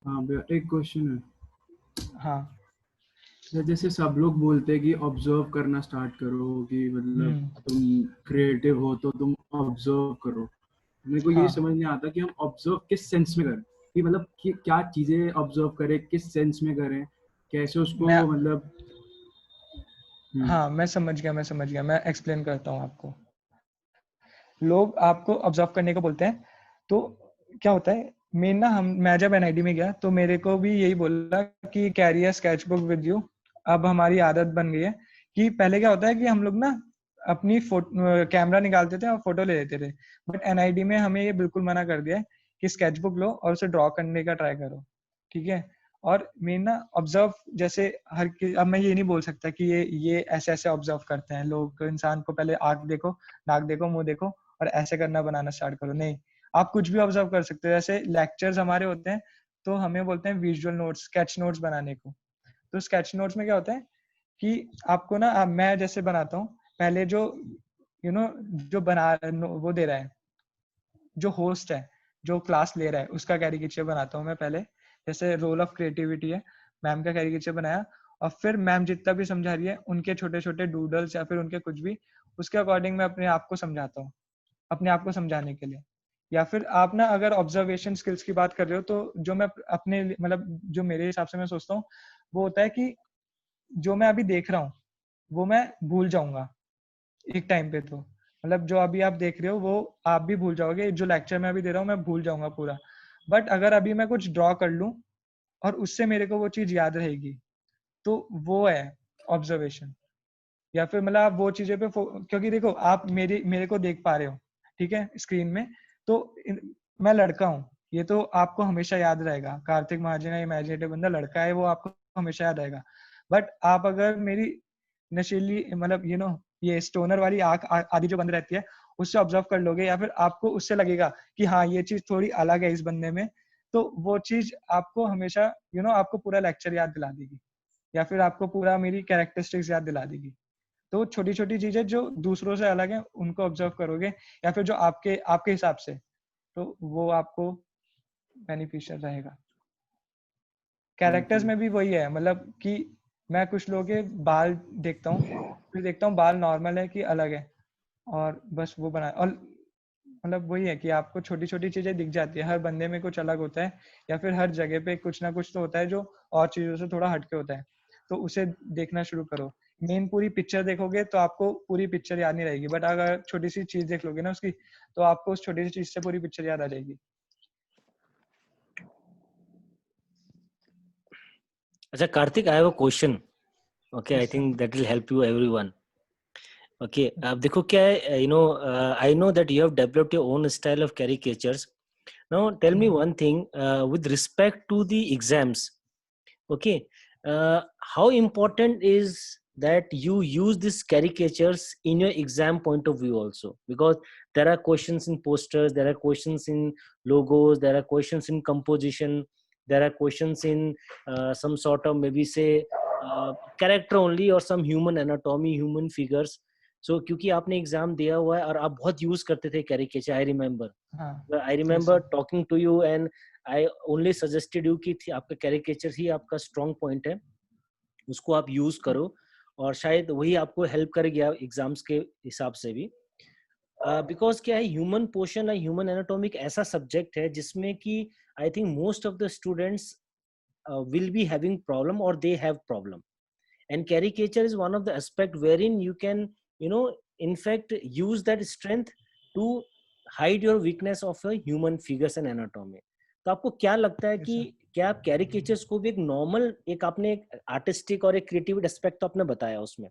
हाँ भैया, एक क्वेश्चन है। हाँ। जैसे सब लोग बोलते हैं कि ऑब्जर्व करना स्टार्ट करो, कि मतलब तुम क्रिएटिव हो तो तुम ऑब्जर्व करो। मेरे को ये हाँ। समझ नहीं आता कि हम ऑब्जर्व किस सेंस में करें, कि मतलब कि क्या चीजें ऑब्जर्व करें, किस सेंस में करें, कैसे उसको मैं मतलब। हाँ मैं समझ गया, मैं एक्सप्लेन करता हूँ आपको। लोग आपको ऑब्जर्व करने को बोलते हैं, तो क्या होता है मेन ना, मैं जब एनआईडी में गया तो मेरे को भी यही बोला कि carry a sketchbook with you. अब हमारी आदत बन गई है कि पहले क्या होता है कि हम लोग ना अपनी कैमरा निकालते थे और फोटो ले लेते थे, बट एनआईडी में हमें ये बिल्कुल मना कर दिया है कि स्केचबुक लो और उसे ड्रॉ करने का ट्राई करो, ठीक है। और मेन ना ऑब्जर्व, जैसे अब मैं ये नहीं बोल सकता कि ये ऐसे ऐसे ऑब्जर्व करते हैं लोग, इंसान को पहले आंख देखो, नाक देखो, मुंह देखो और ऐसे करना बनाना स्टार्ट करो। नहीं, आप कुछ भी ऑब्जर्व कर सकते हो। जैसे लेक्चर्स हमारे होते हैं तो हमें बोलते हैं विजुअल नोट्स, स्केच नोट्स बनाने को। तो स्केच नोट्स में क्या होता है कि आपको ना मैं जैसे बनाता हूँ, पहले जो जो बना वो दे रहा है, जो होस्ट है, जो क्लास ले रहा है, उसका कैरिकेचर बनाता हूँ मैं पहले। जैसे रोल ऑफ क्रिएटिविटी है, मैम का कैरिकेचर बनाया, और फिर मैम जितना भी समझा रही है उनके छोटे छोटे डूडल्स या फिर उनके कुछ भी, उसके अकॉर्डिंग मैं अपने आप को समझाता हूँ, अपने आप को समझाने के लिए। या फिर आप ना अगर ऑब्जर्वेशन स्किल्स की बात कर रहे हो, तो जो मैं अपने मतलब जो मेरे हिसाब से मैं सोचता हूँ वो होता है कि जो मैं अभी देख रहा हूँ वो मैं भूल जाऊंगा एक टाइम पे। तो मतलब जो अभी आप देख रहे हो वो आप भी भूल जाओगे, जो लेक्चर मैं अभी दे रहा हूँ मैं भूल जाऊंगा पूरा। बट अगर अभी मैं कुछ ड्रॉ कर लूं और उससे मेरे को वो चीज याद रहेगी, तो वो है ऑब्जर्वेशन। या फिर मतलब आप वो चीजें पे क्योंकि देखो आप मेरे को देख पा रहे हो, ठीक है, स्क्रीन में। तो मैं लड़का हूँ, ये तो आपको हमेशा याद रहेगा। कार्तिक महाजन है, इमेजिनेटिव बंदा लड़का है, वो आपको हमेशा याद रहेगा। बट आप अगर मेरी नशीली मतलब ये स्टोनर वाली आंख आदि जो बंद रहती है, उससे ऑब्जर्व कर लोगे, या फिर आपको उससे लगेगा कि हाँ ये चीज थोड़ी अलग है इस बंदे में, तो वो चीज आपको हमेशा आपको पूरा लेक्चर याद दिला देगी, या फिर आपको पूरा मेरी कैरेक्टरिस्टिक्स याद दिला देगी। तो छोटी छोटी चीजें जो दूसरों से अलग है उनको ऑब्जर्व करोगे, या फिर जो आपके आपके हिसाब से, तो वो आपको बेनिफिशियल रहेगा। कैरेक्टर्स में भी वही है, मतलब कि मैं कुछ लोगों के बाल देखता हूँ, फिर देखता हूँ बाल नॉर्मल है कि अलग है, और बस वो बना। और मतलब वही है कि आपको छोटी छोटी चीजें दिख जाती है, हर बंदे में कुछ अलग होता है, या फिर हर जगह पे कुछ ना कुछ तो होता है जो और चीजों से थोड़ा हटके होता है। तो उसे देखना शुरू करो। मेन पूरी पिक्चर देखोगे तो आपको पूरी पिक्चर याद नहीं रहेगी, बट अगर छोटी सी चीज देख लोगे ना उसकी, तो आपको उस छोटी सी चीज से पूरी पिक्चर याद आ जाएगी। अच्छा Kartik, I have a question. Okay, I think that will help you everyone. Okay, अब देखो क्या है, I know that you have developed your own style of caricatures. Now tell me one thing, with respect to the exams. Okay, how important is that you use these caricatures in your exam point of view also? Because there are questions in posters, there are questions in logos, there are questions in composition, there are questions in some sort of maybe say character only or some human anatomy, human figures. So क्योंकि आपने exam दिया हुआ है और आप बहुत use करते थे caricature, I remember talking to you and I only suggested you कि आपका कैरिकेचर ही आपका स्ट्रॉन्ग पॉइंट है, उसको आप यूज करो, और शायद वही आपको हेल्प करेगा एग्जाम्स के हिसाब से भी। बिकॉज क्या है, ह्यूमन पोर्शन या ह्यूमन एनाटॉमिक ऐसा सब्जेक्ट है जिसमें कि I think most of the students will be having problem और they have problem, and caricature is one of the aspect wherein you can, you know, in fact use that strength to hide your weakness of a human figures and anatomy. तो आपको क्या लगता है कि क्या आप caricatures को भी एक नॉर्मल, एक आपने एक आर्टिस्टिक और एक क्रिएटिव एस्पेक्ट तो आपने बताया उसमें,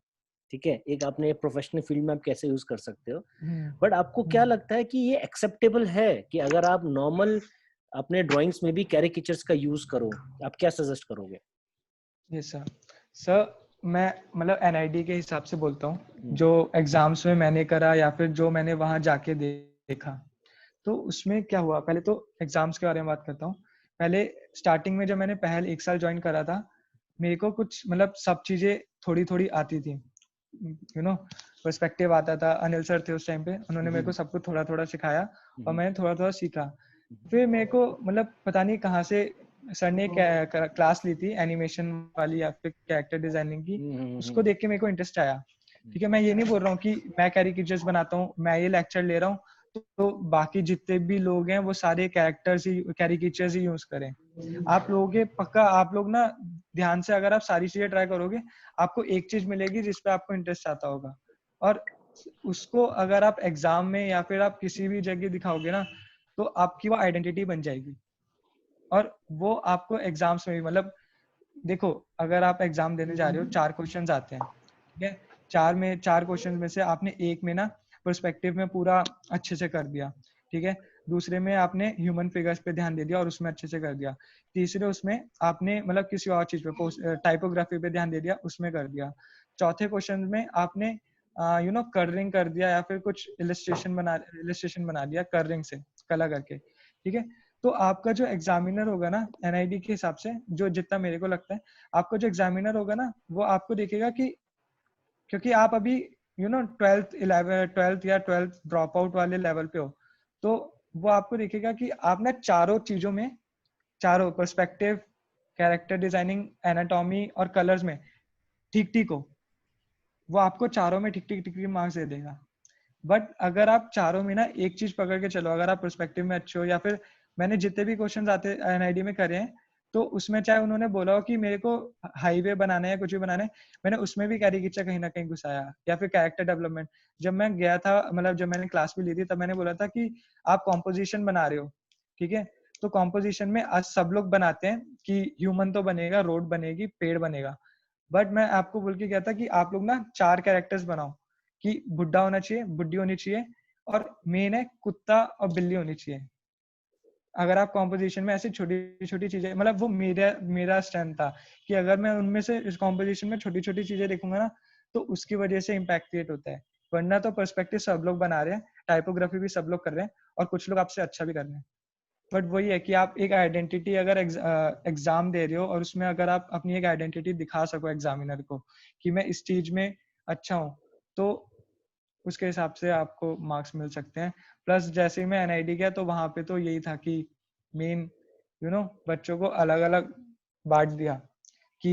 ठीक है, एक आपने प्रोफेशनल फील्ड में आप कैसे यूज कर सकते हो, बट आपको क्या लगता है कि ये एक्सेप्टेबल है कि अगर आप नॉर्मल अपने ड्राइंग्स में भी कैरिकेचर्स का यूज करो, आप क्या सजेस्ट करोगे? यस सर, मैं मतलब एनआईडी के हिसाब से बोलता हूँ, जो एग्जाम्स में मैंने करा या फिर जो मैंने वहां जाके देखा, तो उसमें क्या हुआ, पहले तो एग्जाम्स के बारे में बात करता हूँ। पहले स्टार्टिंग में जब मैंने पहले 1 साल ज्वाइन करा था, मेरे को कुछ मतलब सब चीजें थोड़ी थोड़ी आती थी, यू नो, पर्सपेक्टिव आता था, अनिल सर थे उस टाइम पे, उन्होंने मेरे को सब कुछ थोड़ा थोड़ा सिखाया और मैंने थोड़ा थोड़ा सीखा। फिर मेरे को मतलब पता नहीं कहाँ से सर ने क्लास ली थी एनिमेशन वाली या फिर कैरेक्टर डिजाइनिंग की, उसको देख के मेरे को इंटरेस्ट आया। ठीक है, मैं ये नहीं बोल रहा हूँ कि मैं कैरिकेचर्स बनाता हूँ, मैं ये लेक्चर ले रहा हूँ तो बाकी जितने भी लोग हैं वो सारे कैरेक्टर्स ही कैरिकेचर्स ही यूज करें। आप लोगों के पक्का, आप लोग ना ध्यान से अगर आप सारी चीजें ट्राई करोगे, आपको एक चीज मिलेगी जिस पे आपको इंटरेस्ट आता होगा, और उसको अगर आप एग्जाम में या फिर आप किसी भी जगह दिखाओगे ना, तो आपकी वो आइडेंटिटी बन जाएगी। और वो आपको एग्जाम्स में भी, मतलब देखो, अगर आप एग्जाम देने जा रहे हो, 4 क्वेश्चंस आते हैं, ठीक है, 4 क्वेश्चन में से आपने एक में ना पर्सपेक्टिव में पूरा अच्छे से कर दिया, ठीक है, दूसरे में आपने ह्यूमन फिगर्स पे ध्यान दे दिया और उसमें अच्छे से कर दिया, तीसरे उसमें आपने मतलब किसी और चीज पे टाइपोग्राफी पे ध्यान दे दिया, उसमें कर दिया, चौथे क्वेश्चन में आपने यू नो कर्लिंग कर दिया या फिर कुछ इलस्ट्रेशन बना दिया कर्लिंग से, कला करके, ठीक है। तो आपका जो एग्जामिनर होगा ना एनआईडी के हिसाब से, जो जितना मेरे को लगता है, आपका जो एग्जामिनर होगा ना, वो आपको देखेगा कि क्योंकि आप अभी यू नो 12th या 12th ड्रॉप आउट वाले लेवल पे हो, तो वो आपको देखेगा कि आप ना चारों चीजों में, चारों पर्सपेक्टिव, कैरेक्टर डिजाइनिंग, एनाटॉमी और कलर्स में ठीक ठीक हो, वो आपको चारों में ठीक ठीक मार्क्स दे देगा। बट अगर आप चारों में ना एक चीज पकड़ के चलो, अगर आप पर्सपेक्टिव में अच्छे हो, या फिर मैंने जितने भी क्वेश्चन आते एनआईडी में करे हैं, तो उसमें चाहे उन्होंने बोला हो कि मेरे को हाईवे बनाना है, कुछ भी बनाना है, मैंने उसमें भी कैरिकेचर कहीं ना कहीं घुसाया, या फिर कैरेक्टर डेवलपमेंट। जब मैं गया था, मतलब जब मैंने क्लास भी ली थी, तब मैंने बोला था कि आप कॉम्पोजिशन बना रहे हो, ठीक है, तो कॉम्पोजिशन में आज सब लोग बनाते हैं कि ह्यूमन तो बनेगा, रोड बनेगी, पेड़ बनेगा, बट मैं आपको बोल के गया था कि आप लोग ना 4 कैरेक्टर्स बनाओ, कि बुढ़ा होना चाहिए, बुढ़ी होनी चाहिए, और मेन है कुत्ता और बिल्ली होनी चाहिए। अगर आप कॉम्पोजिशन में ऐसी छोटी छोटी चीजें, मतलब वो मेरा स्ट्रेंथ था कि अगर मैं उनमें से इस कॉम्पोजिशन में छोटी छोटी चीजें देखूंगा ना, तो उसकी वजह से इम्पैक्ट क्रिएट होता है। वरना तो पर्सपेक्टिव सब लोग बना रहे हैं, टाइपोग्राफी भी सब लोग कर रहे हैं, और कुछ लोग आपसे अच्छा भी कर रहे हैं, बट वही है कि आप एक आइडेंटिटी, अगर एग्जाम दे रहे हो और उसमें अगर आप अपनी एक आइडेंटिटी दिखा सको एग्जामिनर को कि मैं इस चीज में अच्छा हूँ, तो उसके हिसाब से आपको मार्क्स मिल सकते हैं। प्लस जैसे ही मैं एनआईडी गया, तो वहां पे तो यही था कि मेन यू नो बच्चों को अलग अलग बांट दिया कि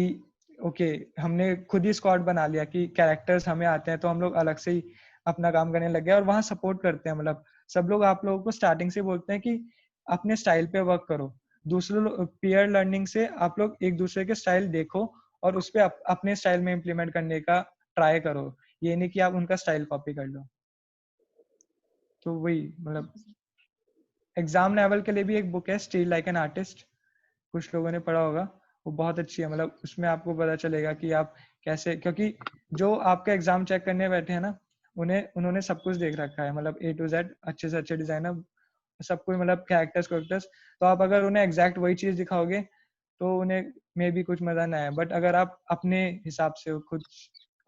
ओके, हमने खुद ही स्क्वाड बना लिया कि कैरेक्टर्स हमें आते हैं, तो हम लोग अलग से ही अपना काम करने लग गए, और वहाँ सपोर्ट करते हैं, मतलब सब लोग आप लोगों को स्टार्टिंग से बोलते हैं कि अपने स्टाइल पे वर्क करो, दूसरे पीयर लर्निंग से आप लोग एक दूसरे के स्टाइल देखो और उस पर अपने स्टाइल में इम्प्लीमेंट करने का ट्राई करो, ये नहीं कि आप उनका स्टाइल कॉपी कर लो। तो वही, मतलब एग्जाम लेवल के लिए भी एक बुक है, स्टील लाइक एन आर्टिस्ट, कुछ लोगों ने पढ़ा होगा, वो बहुत अच्छी है, मतलब उसमें आपको पता चलेगा कि आप कैसे, क्योंकि जो आपका एग्जाम चेक करने बैठे हैं ना, उन्होंने सब कुछ देख रखा है, मतलब A to Z, अच्छे से अच्छे डिजाइनर, सब कुछ, मतलब कैरेक्टर्स, तो आप अगर उन्हें एग्जैक्ट वही चीज दिखाओगे तो उन्हें मे भी कुछ मजा ना आए, बट अगर आप अपने हिसाब से खुद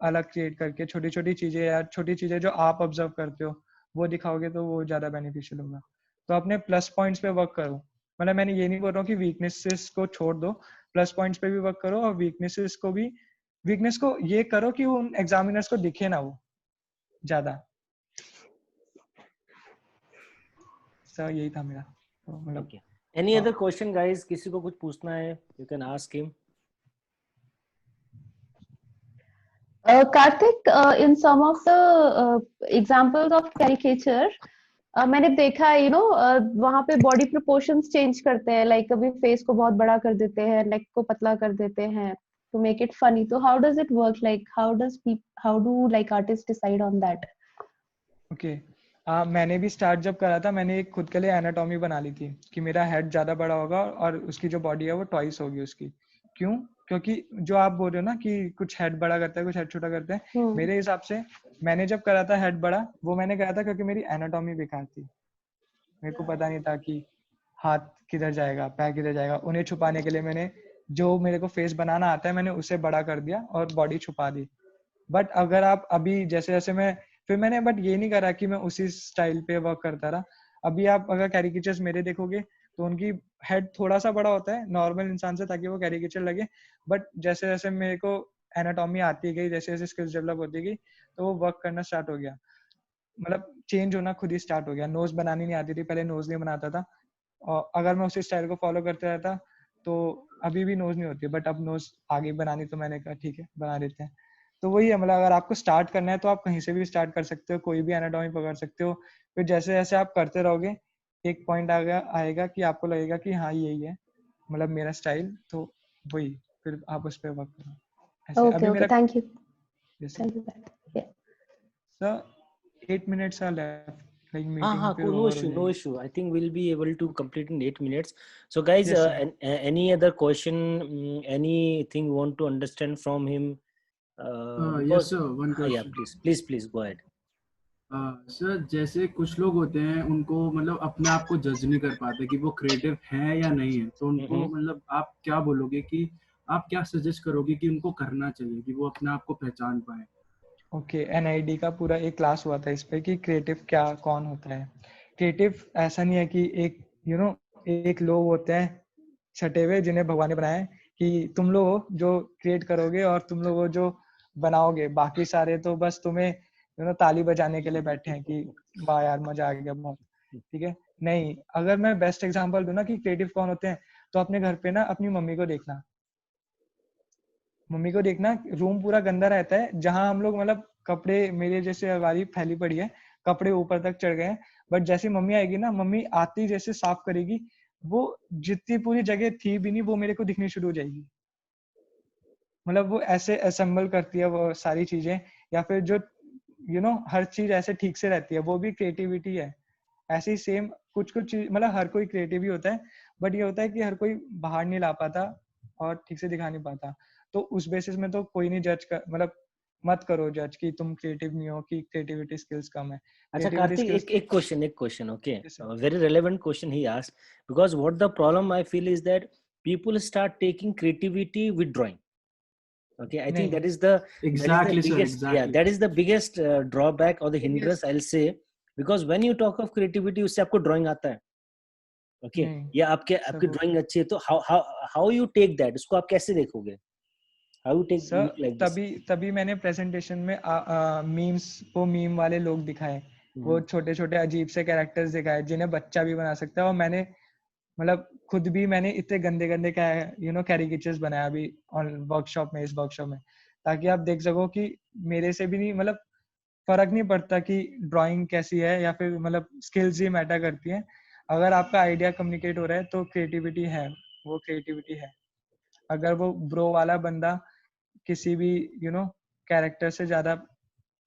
अलग क्रिएट करके छोटी छोटी चीजें या छोटी चीजें जो आप ऑब्जर्व करते हो वो दिखाओगे, तो वो ज्यादा बेनिफिशियल होगा। तो अपने प्लस पॉइंट्स पे वर्क करो, मतलब मैंने ये नहीं बोल रहा हूँ कि वीकनेसेस को छोड़ दो, प्लस पॉइंट्स पे भी वर्क करो, और वीकनेस को ये करो कि उन एग्जामिनर्स को दिखे ना वो ज्यादा। सर यही था मेरा, तो मतलब एनी अदर क्वेश्चन गाइस, किसी को कुछ पूछना है, you can ask him. Karthik, in some of the examples of caricature, मैंने देखा है, वहां पे बॉडी प्रोपोर्शंस चेंज करते हैं, लाइक कभी फेस को बहुत बड़ा कर देते हैं, नेक को पतला कर देते हैं, to make it funny. So how does it work? Like how do like artists decide on that? Okay मैंने भी स्टार्ट जब करा था, मैंने एक खुद के लिए एनाटॉमी बना ली थी कि मेरा हेड ज़्यादा बड़ा होगा और उसकी जो बॉडी है वो ट्वाइस होगी उसकी। क्यों? क्योंकि जो आप बोल रहे हो ना कि कुछ हेड बड़ा करता है कुछ हेड छोटा करता है, मेरे हिसाब से मैंने जब करा था हेड बड़ा, वो मैंने करा था क्योंकि मेरी एनाटॉमी बेकार थी। मेरे को पता नहीं था कि हाथ किधर जाएगा, पैर किधर जाएगा। उन्हें छुपाने के लिए मैंने जो मेरे को फेस बनाना आता है मैंने उसे बड़ा कर दिया और बॉडी छुपा दी। बट अगर आप अभी जैसे जैसे मैं फिर मैंने बट ये नहीं करा कि मैं उसी स्टाइल पे वर्क करता रहा। अभी आप अगर कैरिकेचर्स मेरे देखोगे तो उनकी हेड थोड़ा सा बड़ा होता है नॉर्मल इंसान से ताकि वो कैरिकेचर लगे। बट जैसे जैसे मेरे को एनाटॉमी आती गई, जैसे जैसे स्किल्स डेवलप होती गई, तो वो वर्क करना स्टार्ट हो गया, मतलब चेंज होना खुद ही स्टार्ट हो गया। नोज बनानी नहीं आती थी, पहले नोज नहीं बनाता था और अगर मैं उसी स्टाइल को फॉलो करते रहता तो अभी भी नोज नहीं होती, बट अब नोज आगे बनानी तो मैंने कहा ठीक है बना देते हैं। तो वही है, मतलब अगर आपको स्टार्ट करना है तो आप कहीं से भी स्टार्ट कर सकते हो, कोई भी एनाटॉमी पकड़ सकते हो। फिर जैसे जैसे आप करते रहोगे एक पॉइंट आएगा कि आपको लगेगा कि हाँ यही है मतलब मेरा स्टाइल, तो वही फिर आप उस पर वर्क करो ऐसे। Okay, अभी okay. मेरा Thank you. जैसे Thank you. Yeah. Sir 8 minutes are left, like हाँ मीटिंग हाँ, फिर no ओवर हो issue, no जाएगी। issue. I think we'll be able to complete in 8 minutes. So guys, Yes sir. any other question, anything you want to understand from him? Yes Because sir, one yeah, question. please go ahead. Sir जैसे कुछ लोग होते हैं उनको मतलब अपने आप को जज नहीं कर पाते कि वो क्रिएटिव है या नहीं है, तो उनको मतलब आप क्या बोलोगे कि आप क्या सजेस्ट करोगे कि उनको करना चाहिए कि वो अपने आप को पहचान पाए? ओके एनआईडी का पूरा एक क्लास हुआ था इस पे कि क्रिएटिव क्या कौन होता है। क्रिएटिव ऐसा नहीं है कि एक एक लोग होते हैं छटे हुए जिन्हें भगवान ने बनाया है कि तुम लोग हो जो क्रिएट करोगे और तुम लोग हो जो बनाओगे, बाकी सारे तो बस तुम्हें ताली बजाने के लिए बैठे हैं कि वाह यार मजा आ गया बहुत, ठीक है। नहीं, अगर मैं बेस्ट एग्जांपल दूं ना कि क्रिएटिव कौन होते हैं, तो अपने घर पे ना अपनी मम्मी को देखना, रूम पूरा गंदा रहता है जहां हम लोग मतलब कपड़े मेरे जैसे अलमारी फैली पड़ी है, कपड़े ऊपर तक चढ़ गए हैं, बट जैसी मम्मी आएगी ना, मम्मी आती जैसे साफ करेगी, वो जितनी पूरी जगह थी भी नहीं वो मेरे को दिखनी शुरू हो जाएगी। मतलब वो ऐसे असेंबल करती है वो सारी चीजें, या फिर जो हर चीज ऐसे ठीक से रहती है, वो भी क्रिएटिविटी है। ऐसे ही सेम कुछ कुछ चीज, मतलब हर कोई क्रिएटिव ही होता है, बट ये होता है कि हर कोई बाहर नहीं ला पाता और ठीक से दिखा नहीं पाता। तो उस बेसिस में तो कोई नहीं जज कर, मतलब मत करो जज कि तुम क्रिएटिव नहीं हो, कि क्रिएटिविटी स्किल्स कम है। अच्छा क्रिएटिविटी कार्तिक, स्किल्स एक question, okay, very relevant question he asked, because what the problem I feel is that people start taking creativity with drawing. Okay, I think नहीं, that is the Exactly sir, biggest, yeah, exactly. that is the biggest drawback or the hindrance, Yes. I'll say, because when you talk of creativity उससे आपको drawing आता है, okay, नहीं या आपकी सब drawing अच्छी है, तो how you take that, उसको आप कैसे देखोगे, how you take sir look like this? तभी मैंने प्रेजेंटेशन में मीम्स वो मीम वाले लोग दिखाए, वो छोटे छोटे अजीब से कैरेक्टर्स दिखाए जिन्हें बच्चा भी बना सकता है। और मैंने मतलब खुद भी मैंने इतने गंदे गंदे कैरिकेचर्स बनाया अभी वर्कशॉप में, इस वर्कशॉप में, ताकि आप देख सको कि मेरे से भी नहीं, मतलब फर्क नहीं पड़ता कि ड्राइंग कैसी है या फिर मतलब स्किल्स ही मैटर करती है। अगर आपका आइडिया कम्युनिकेट हो रहा है तो क्रिएटिविटी है, वो क्रिएटिविटी है। अगर वो ब्रो वाला बंदा किसी भी कैरेक्टर से ज्यादा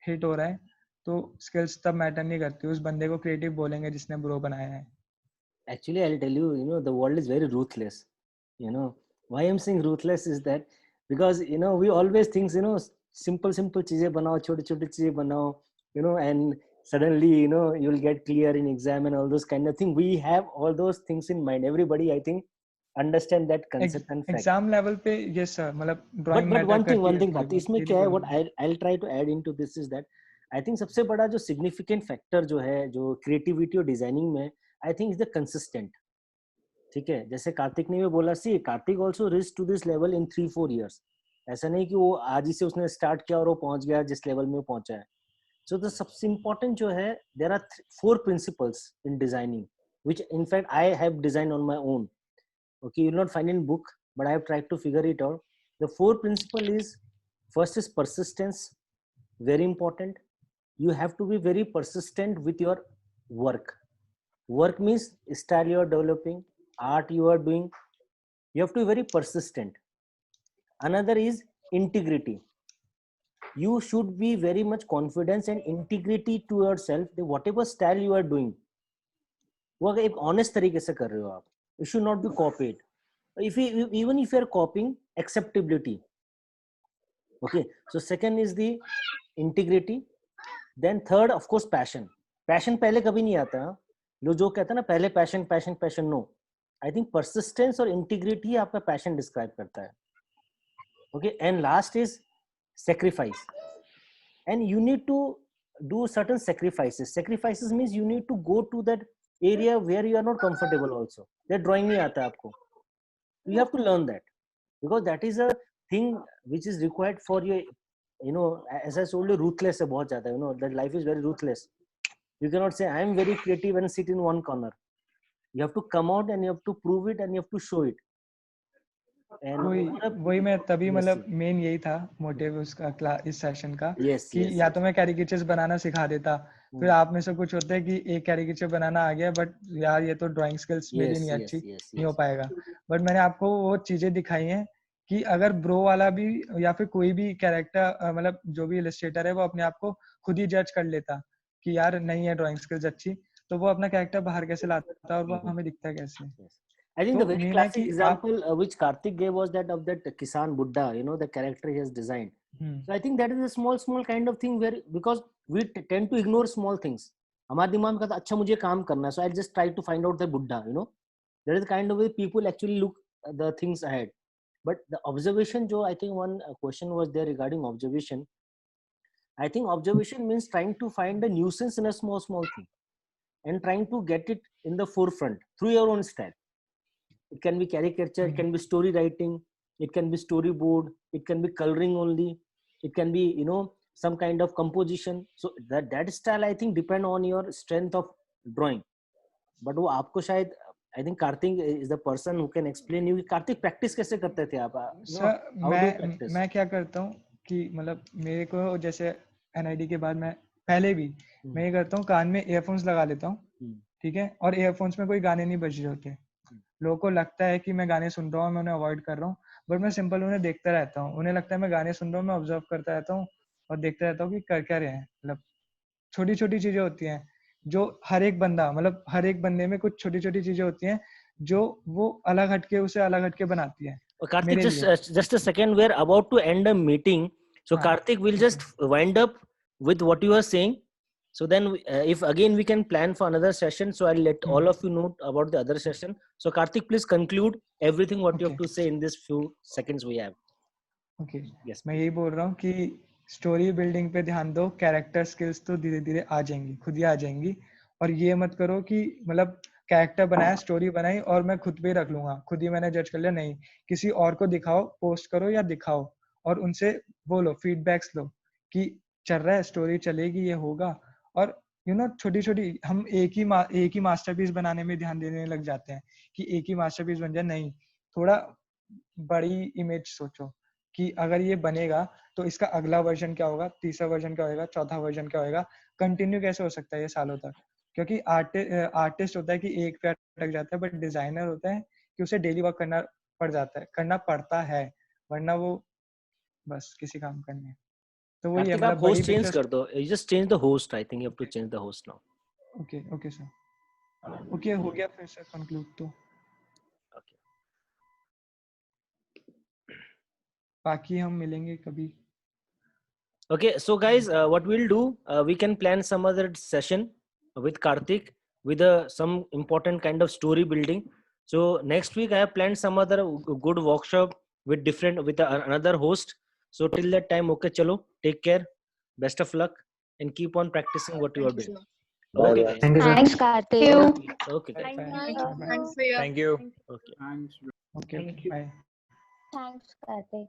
हिट हो रहा है तो स्किल्स तब मैटर नहीं करती, उस बंदे को क्रिएटिव बोलेंगे जिसने ब्रो बनाया है। Actually, I'll tell you, the world is very ruthless. Why I'm saying ruthless is that because we always think simple चीजें बनाओ, छोटी छोटी चीजें बनाओ, and suddenly you'll get clear in exam and all those kind of thing. We have all those things in mind. Everybody, I think, understand that concept and fact. Exam level पे yes sir, मतलब drawing But matter करती one है thing थोड़ी बात बहुत, इसमें ये नहीं क्या है, what बोलूंगा। I'll try to add into this is that I think सबसे बड़ा जो significant factor जो है जो creativity और designing में, I think is the consistent. ठीक है, जैसे कार्तिक ने भी बोला, see Kartik also reach to this level in 3-4 years. ऐसा नहीं कि वो आज ही से उसने स्टार्ट किया और वो पहुंच गया जिस लेवल में वो पहुंचा है. सो द सबसे इम्पोर्टेंट जो है, there are 4 principles in designing, which in fact I have designed on my own. Okay, you will not find in book, but I have tried to figure it out. The 4 principle is, first is persistence, very important. You have to be very persistent with your work. Work means style you are developing, art you are doing, you have to be very persistent. Another is integrity. You should be very much confidence and integrity to yourself that whatever style you are doing, वो अगर एक honest तरीके से कर रहे हो आप, it should not be copied. Even if you are copying, acceptability. Okay, so second is the integrity. Then third, of course, passion. Passion पहले कभी नहीं आता. लोग जो कहते हैं ना पहले passion, no. I think persistence और integrity आपका passion describe करता है. Okay, and last is sacrifice. And you need to do certain sacrifices. Sacrifices means you need to go to that area where you are not comfortable also. That drawing नहीं आता आपको. You have to learn that, because that is a thing which is required for your, you know, as I told you, ruthless है बहुत ज़्यादा, you know, that life is very ruthless. You cannot say I am very creative and sit in one corner. You have to come out and you have to prove it and you have to show it. And वही मैं तभी मतलब main यही था motive उसका इस session का कि या तो मैं कैरिकेचर्स बनाना सिखा देता, फिर आप में से कुछ होते हैं कि एक कैरिकेचर बनाना आ गया बट यार ये तो ड्राइंग स्किल्स मेरी नहीं अच्छी, नहीं हो पाएगा. बट मैंने आपको वो चीजें दिखाई हैं कि अगर ब्रो वाला भी या फिर कोई भी कैरेक्टर मतलब जो भी इलस्ट्रेटर है वो अपने आप को खुद ही जज कर लेता कि यार नहीं है ड्राइंग स्किल्स अच्छी, तो वो अपना कैरेक्टर बाहर कैसे लाता और वो हमें दिखता कैसे. I think the very classic example which Karthik gave was that of that Kisan Buddha, you know, the character he has designed. So I think that is a small kind of thing where, because we tend to ignore small things. हमारे दिमाग में कहता अच्छा मुझे काम करना है, so I'll just try to find out the Buddha, you know. That is the kind of way people actually look at the things ahead. But the observation, Joe, I think one question was there regarding observation. I think observation means trying to find a nuisance in a small thing and trying to get it in the forefront through your own style. It can be caricature, it can be story writing, it can be storyboard, it can be coloring only, it can be, you know, some kind of composition. So that style I think depend on your strength of drawing. But वो आपको शायद, I think Karthik is the person who can explain you. Karthik practice कैसे करते थे आप? Sir मैं क्या करता हूँ कि मतलब मेरे को जैसे NID के बाद मैं पहले भी मैं ये करता हूँ, कान में ईयरफोन्स लगा लेता हूँ, ठीक है, और ईयरफोन्स में कोई गाने नहीं बज रहे होते. लोगों को लगता है कि मैं गाने सुन रहा हूँ, मैं उन्हें अवॉइड कर रहा हूँ, बट मैं सिंपल उन्हें देखता रहता हूँ. उन्हें लगता है मैं गाने सुन रहा हूँ, मैं ऑब्जर्व करता रहता हूँ और देखता रहता हूँ कि कर क्या रहे हैं. मतलब छोटी छोटी चीजें होती हैं जो हर एक बंदा, मतलब हर एक बंदे में कुछ छोटी छोटी चीजें होती हैं जो वो अलग हटके उसे अलग हटके बनाती हैं. Karthik, just a second, we're about to end a meeting, so Karthik will just wind up with what you are saying. So then if again we can plan for another session, so I'll let all of you know about the other session. So Karthik, please conclude everything what you have to say in this few seconds we have. Okay. Yes. मैं यही बोल रहा हूँ कि story building पे ध्यान दो, character skills तो धीरे धीरे आ जाएंगी, खुद ही आ जाएंगी. और ये मत करो कि मतलब कैरेक्टर बनाया, स्टोरी बनाई और मैं खुद पे रख लूंगा, खुद ही मैंने जज कर लिया. नहीं, किसी और को दिखाओ, पोस्ट करो या दिखाओ और उनसे बोलो, फीडबैक्स लो कि चल रहा है, स्टोरी चलेगी, ये होगा. और यू नो छोटी छोटी हम एक ही मास्टरपीस बनाने में ध्यान देने लग जाते हैं कि एक ही मास्टरपीस बन जाए. नहीं, थोड़ा बड़ी इमेज सोचो कि अगर ये बनेगा तो इसका अगला वर्जन क्या होगा, तीसरा वर्जन क्या होगा, चौथा वर्जन क्या होगा, कंटिन्यू कैसे हो सकता है ये सालों तक. क्योंकि आर्टिस्ट होता है कि एक पे अटक जाता है, बट डिजाइनर होता है कि उसे डेली वर्क करना पड़ता है, वरना वो बस किसी काम करने. तो वही है, मतलब होस्ट चेंज कर दो. You just change the host. I think you have to change the host now. Okay sir. Okay, हो गया फिर से conclude तो. Okay. बाकी हम मिलेंगे कभी. Okay, so guys, what we'll do, we can plan some other session with Karthik with some important kind of story building. So next week I have planned some other good workshop with another host. So till that time, okay, chalo, take care, best of luck, and keep on practicing what you are doing. Okay, guys. Thank you, sir. Thanks, Karthik. Okay, guys. Thanks, Priya. Thank you. Okay. Thanks. Okay, bye. Thanks, Karthik.